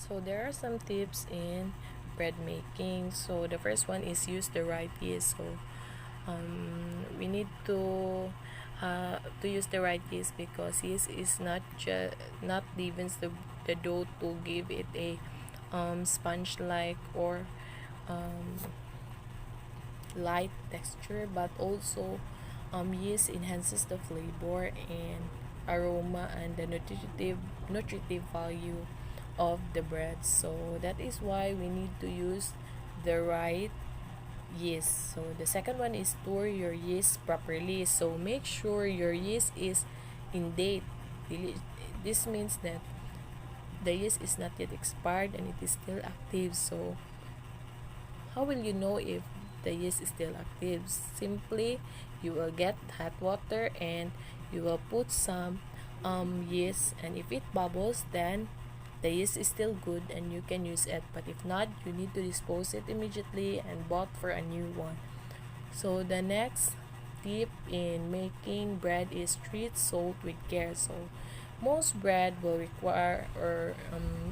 So there are some tips in bread making. So the first one is use the right yeast. So we need to use the right yeast because yeast is not leavens the dough to give it a sponge like or um, light texture, but also yeast enhances the flavor and aroma and the nutritive value of the bread. So that is why we need to use the right yeast. So the second one is store your yeast properly. So make sure your yeast is in date. This means that the yeast is not yet expired and it is still active. So how will you know if the yeast is still active? Simply, you will get hot water and you will put some yeast, and if it bubbles, then the yeast is still good and you can use it. But if not, you need to dispose it immediately and bought for a new one. So the next tip in making bread is treat salt with care. So most bread will require or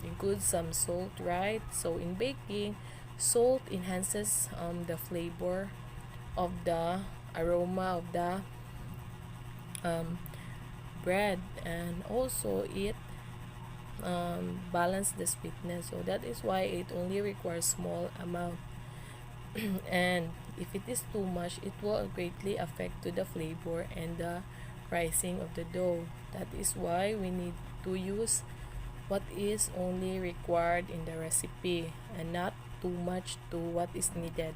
include some salt, right? So in baking, salt enhances the flavor of the aroma of the um, bread, and also it balance the sweetness. So that is why it only requires small amount. And if it is too much, it will greatly affect to the flavor and the rising of the dough. That is why we need to use what is only required in the recipe and not too much to what is needed.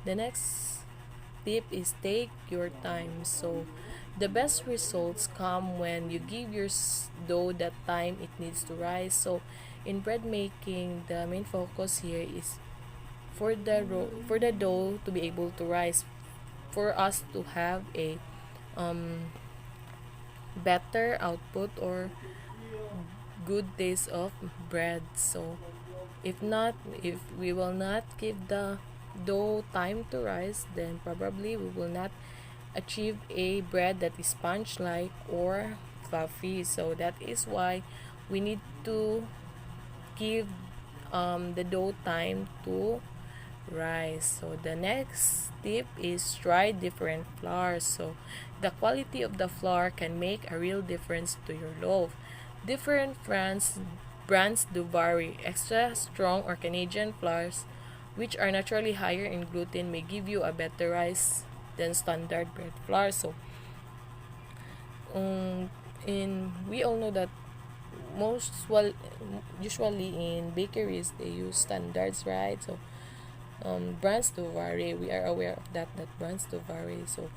The next tip is take your time. So the best results come when you give your dough the time it needs to rise. So in bread making, the main focus here is for the dough to be able to rise, for us to have a better output or good taste of bread. So if we will not give the dough time to rise, then probably we will not achieve a bread that is sponge like or fluffy. So that is why we need to give the dough time to rise. So the next tip is try different flours. So the quality of the flour can make a real difference to your loaf. Different brands do vary. Extra strong or Canadian flours, which are naturally higher in gluten, may give you a better rise than standard bread flour. So in we all know that most well usually in bakeries they use standards, right? So brands do vary. We are aware of that brands do vary. So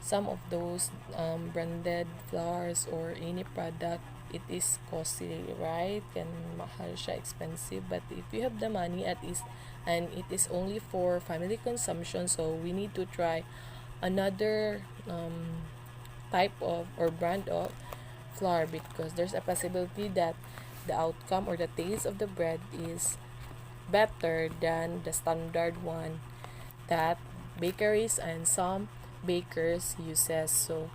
some of those branded flours or any product, it is costly, right? And mahal siya, expensive. But if you have the money at least, and it is only for family consumption, so we need to try another type of or brand of flour, because there's a possibility that the outcome or the taste of the bread is better than the standard one that bakeries and some bakers uses. So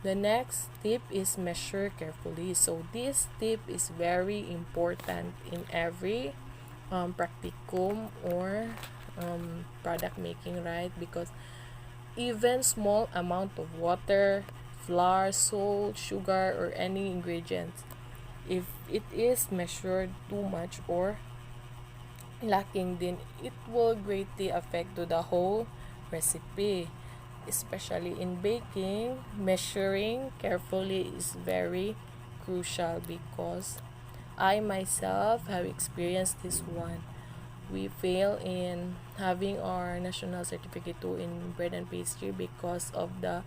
the next tip is measure carefully. So this tip is very important in every practicum or product making, right? Because even small amount of water, flour, salt, sugar, or any ingredients, if it is measured too much or lacking, then it will greatly affect to the whole recipe. Especially in baking, measuring carefully is very crucial, because I myself have experienced this one. We fail in having our national certificate too in bread and pastry because of the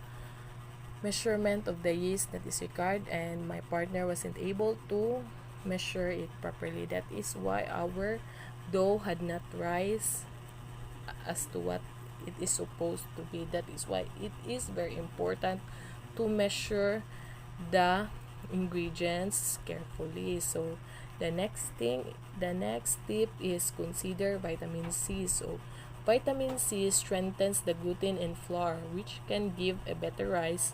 measurement of the yeast that is required, and my partner wasn't able to measure it properly. That is why our dough had not rise as to what it is supposed to be. That is why it is very important to measure the ingredients carefully. So the next tip is consider vitamin C. So vitamin C strengthens the gluten in flour, which can give a better rise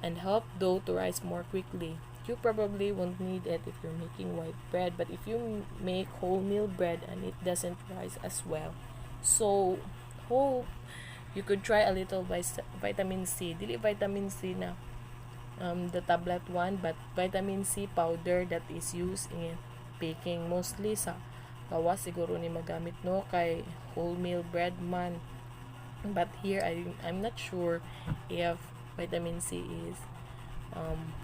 and help dough to rise more quickly. you probably won't need it if you're making white bread, but if you make wholemeal bread and it doesn't rise as well, so whole you could try a little vitamin C, dili vitamin C na the tablet one, but vitamin C powder that is used in baking, mostly sa gawas siguro ni magamit no kay wholemeal bread man. But here I'm not sure if vitamin C is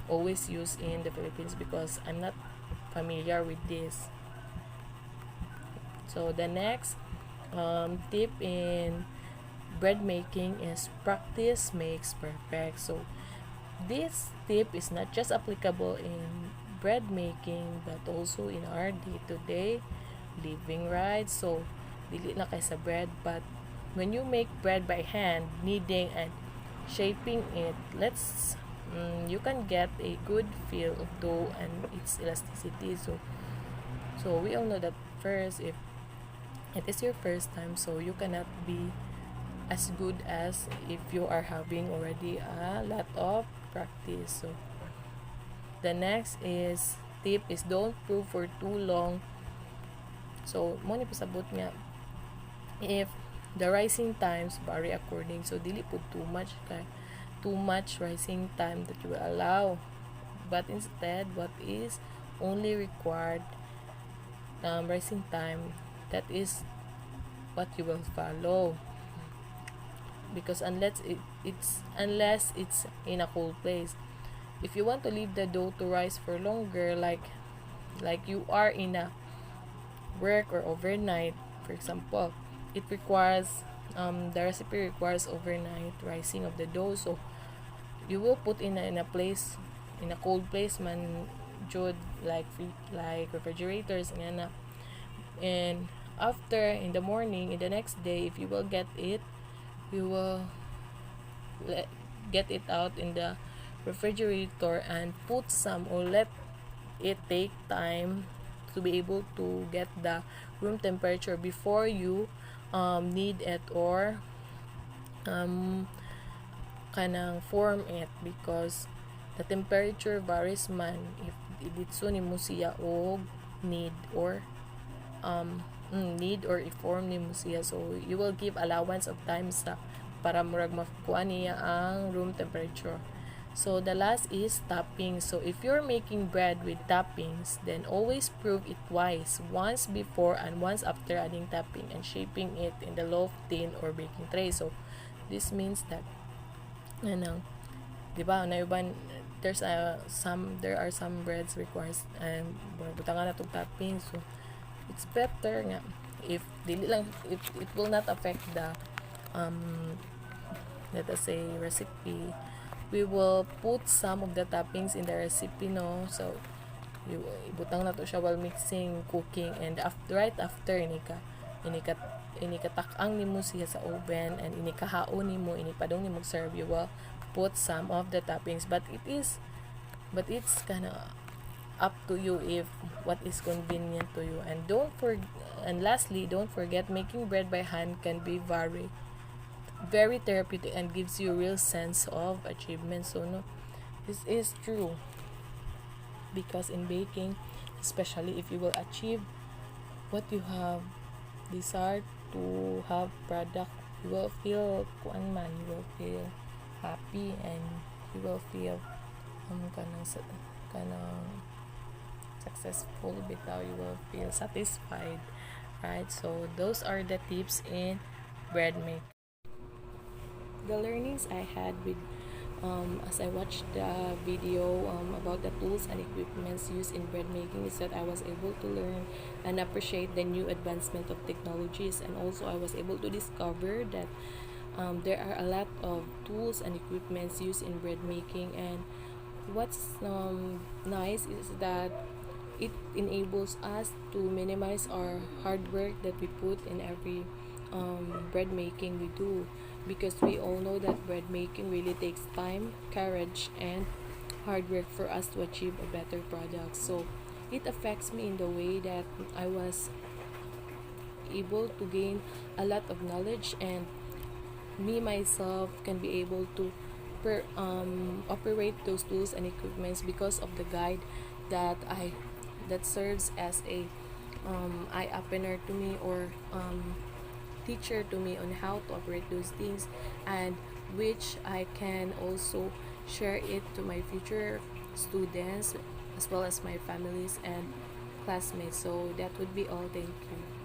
always used in the Philippines because I'm not familiar with this. So the next tip in bread making is practice makes perfect. So this tip is not just applicable in bread making but also in our day-to-day living, right? So dili na kay sa bread, but when you make bread by hand, kneading and shaping it, you can get a good feel of dough and its elasticity. So we all know that first, if it is your first time, so you cannot be as good as if you are having already a lot of practice. So the next tip is don't prove for too long. So mo ni pasabot nga, if the rising times vary according, so dili pud too much rising time that you will allow, but instead what is only required rising time, that is what you will follow, because unless it's in a cold place. If you want to leave the dough to rise for longer, like you are in a work or overnight, for example, it requires the recipe requires overnight rising of the dough. So you will put in a place, in a cold place man jud, like refrigerators and after in the morning, in the next day, if you will get it, you will get it out in the refrigerator and put some, or let it take time to be able to get the room temperature before you knead it or kanang form it, because the temperature varies man if ditso nimo siya og knead or i-form nimo siya. So you will give allowance of time sa para murag makuha niya ang room temperature. So the last is topping. So if you're making bread with toppings, then always prove it twice, once before and once after adding topping and shaping it in the loaf, tin or baking tray. So this means that di ba na uban, there are some breads requires butangan na tong topping. So it's better nga if dili lang, if it will not affect the let us say recipe, we will put some of the toppings in the recipe, no. So ibutang na to siya while mixing, cooking, and right after inikatak-ang nimo siya sa oven and inikahaon nimo, inipadong nimo serve, you will put some of the toppings, but it's kind of up to you if what is convenient to you. And lastly, don't forget, making bread by hand can be very therapeutic and gives you a real sense of achievement. So no, this is true, because in baking, especially if you will achieve what you have desired to have product, you will feel you will feel happy and you will feel kanang successful bitaw, you will feel satisfied, right? So those are the tips in bread making. The learnings I had with as I watched the video about the tools and equipments used in bread making is that I was able to learn and appreciate the new advancement of technologies, and also I was able to discover that there are a lot of tools and equipments used in bread making, and what's nice is that it enables us to minimize our hard work that we put in every bread making we do, because we all know that bread making really takes time, courage, and hard work for us to achieve a better product. So it affects me in the way that I was able to gain a lot of knowledge, and me myself can be able to operate those tools and equipments because of the guide that I that serves as a eye opener to me, or teacher to me on how to operate those things, and which I can also share it to my future students as well as my families and classmates. So that would be all. Thank you.